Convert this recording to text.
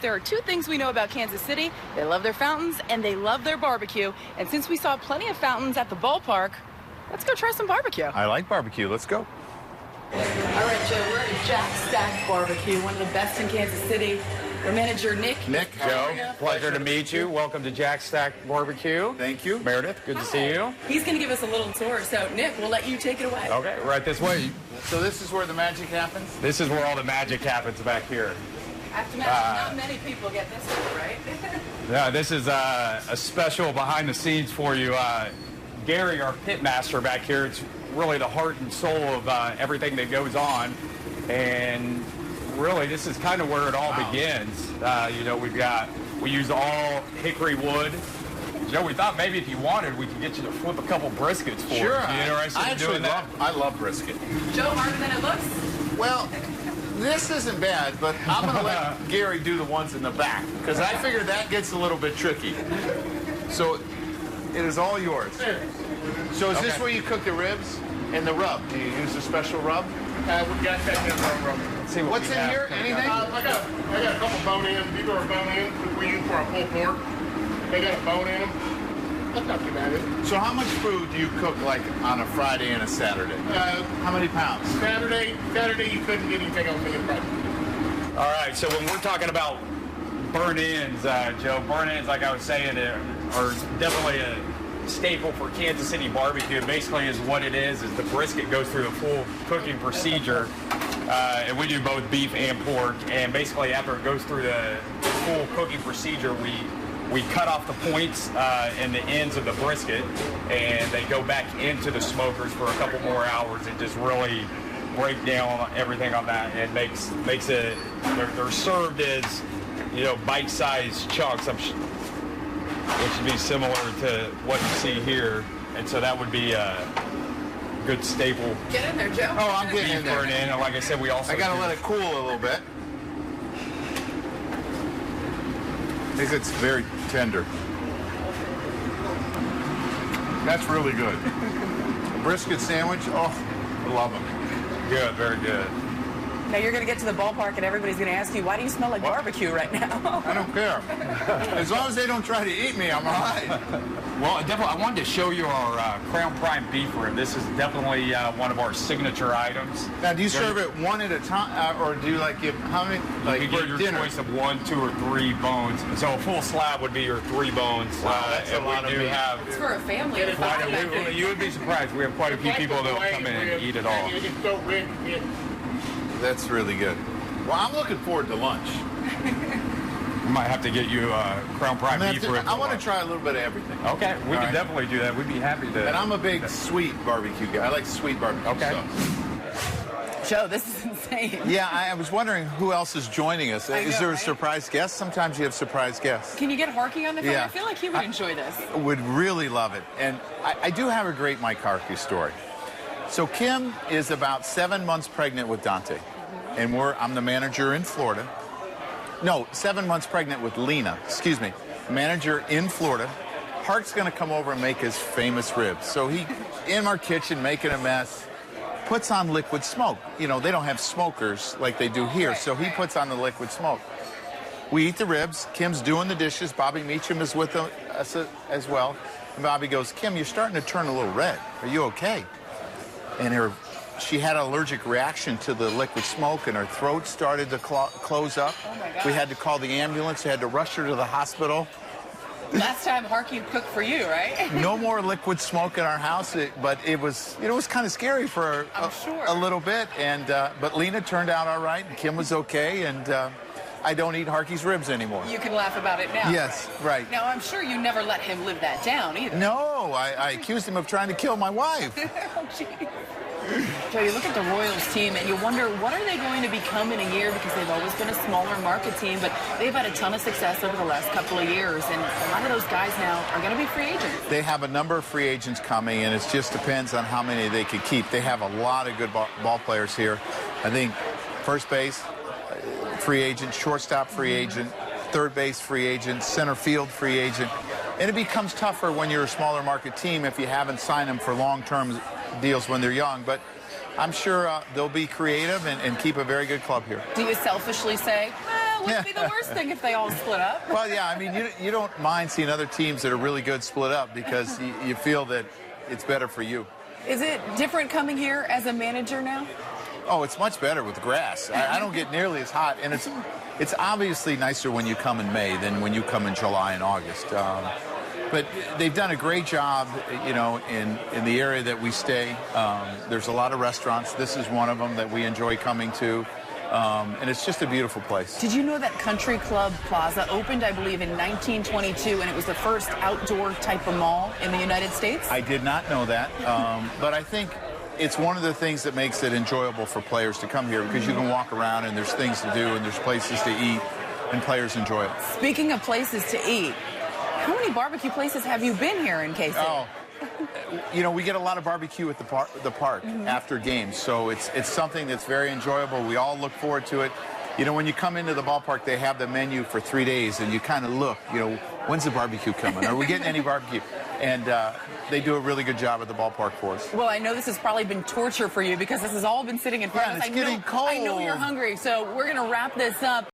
if there are two things we know about Kansas City, they love their fountains and they love their barbecue. And since we saw plenty of fountains at the ballpark, let's go try some barbecue. I like barbecue. Let's go. All right, Joe, we're at Jack Stack Barbecue, one of the best in Kansas City. Our manager, Nick. Joe, pleasure to meet you. Welcome to Jack Stack Barbecue. Thank you. Meredith, good to see you. He's going to give us a little tour, so Nick, we'll let you take it away. Okay, right this way. So this is where the magic happens? This is where all the magic happens back here. I have to imagine not many people get this one, right? Yeah, this is a special behind the scenes for you. Gary, our pit master back here, it's really the heart and soul of everything that goes on. And really, this is kind of where it all begins. You know, we use all hickory wood. Joe, we thought maybe if you wanted, we could get you to flip a couple briskets for us. Sure. You interested in doing that? I love brisket. Joe, harder than it looks? Well, this isn't bad, but I'm going to let Gary do the ones in the back, because I figure that gets a little bit tricky. So it is all yours. So is this where you cook the ribs and the rub? Do you use a special rub? We got that rub. Let's see What's in here? Anything? I got a couple bone-ins. These are bone-ins that we use for our pulled pork. They got a bone in them. That's not too bad, is it? So how much food do you cook, like, on a Friday and a Saturday? How many pounds? Saturday, you couldn't get anything on me in Friday. All right, so when we're talking about burn-ins, Joe, burn-ins, like I was saying, are definitely a staple for Kansas City barbecue. Basically is what it is the brisket goes through the full cooking procedure, and we do both beef and pork, and basically after it goes through the full cooking procedure, we cut off the points and the ends of the brisket, and they go back into the smokers for a couple more hours and just really break down everything on that, and makes it, they're served as, you know, bite-sized chunks. It should be similar to what you see here, and so that would be a good staple. Get in there, Joe. Oh, I'm getting in there. And like I said, we also I got to let it cool a little bit. I think it's very tender. That's really good. Brisket sandwich, oh, I love them. Good, very good. Now you're going to get to the ballpark and everybody's going to ask you, why do you smell like barbecue right now? I don't care. As long as they don't try to eat me, I'm all right. Well, definitely, I wanted to show you our Crown Prime beef rib. This is definitely one of our signature items. Now, do you serve it one at a time, or do you like give how many? Like you get your dinner? choice of 1, 2, or 3 bones. So a full slab would be your 3 bones. Wow, that's and a lot we of do meat. have It's for a family. you would be surprised. We have quite a few people that will come in and eat it all. It's so rich. That's really good. Well, I'm looking forward to lunch. We might have to get you Crown Prime beef rib. I want to try a little bit of everything. Okay, we can definitely do that. We'd be happy to. And I'm a big sweet barbecue guy. I like sweet barbecue. Okay. So. Joe, this is insane. Yeah, I was wondering who else is joining us. Is there a surprise guest? Sometimes you have surprise guests. Can you get Harkey on the phone? Yeah. I feel like he would enjoy this. Would really love it. And I do have a great Mike Harkey story. So Kim is about 7 months pregnant with Dante. And I'm the manager in Florida. No, 7 months pregnant with Lena. Excuse me. Manager in Florida. Hart's going to come over and make his famous ribs. So he, in our kitchen, making a mess, puts on liquid smoke. You know, they don't have smokers like they do here, so he puts on the liquid smoke. We eat the ribs. Kim's doing the dishes. Bobby Meacham is with us as well. And Bobby goes, Kim, you're starting to turn a little red. Are you okay? And she had an allergic reaction to the liquid smoke, and her throat started to close up. Oh my God. We had to call the ambulance. We had to rush her to the hospital. Last time Harkey cooked for you, right? No more liquid smoke in our house, but it was kind of scary for a little bit. And but Lena turned out all right, and Kim was okay, and I don't eat Harkey's ribs anymore. You can laugh about it now. Yes, right. Now, I'm sure you never let him live that down either. No, I accused him of trying to kill my wife. Oh, geez. Joe, you look at the Royals team and you wonder, what are they going to become in a year? Because they've always been a smaller market team, but they've had a ton of success over the last couple of years, and a lot of those guys now are going to be free agents. They have a number of free agents coming, and it just depends on how many they could keep. They have a lot of good ball players here. I think first base, free agent, shortstop, free agent, third base, free agent, center field, free agent. And it becomes tougher when you're a smaller market team if you haven't signed them for long-term deals when they're young. But I'm sure they'll be creative and keep a very good club here. Do you selfishly say, well, it wouldn't be the worst thing if they all split up. Well, yeah, I mean, you don't mind seeing other teams that are really good split up because you feel that it's better for you. Is it different coming here as a manager now? Oh, it's much better with grass. I don't get nearly as hot, and it's obviously nicer when you come in May than when you come in July and August. But they've done a great job, you know, in the area that we stay. There's a lot of restaurants. This is one of them that we enjoy coming to. And it's just a beautiful place. Did you know that Country Club Plaza opened, I believe, in 1922, and it was the first outdoor type of mall in the United States? I did not know that, but I think it's one of the things that makes it enjoyable for players to come here because you can walk around and there's things to do and there's places to eat and players enjoy it. Speaking of places to eat, how many barbecue places have you been here in KC? Oh, you know, we get a lot of barbecue at the park after games, so it's something that's very enjoyable. We all look forward to it. You know, when you come into the ballpark, they have the menu for 3 days, and you kind of look, you know, when's the barbecue coming? Are we getting any barbecue? And they do a really good job at the ballpark for us. Well, I know this has probably been torture for you because this has all been sitting in front of us. It's getting cold. I know you're hungry, so we're going to wrap this up.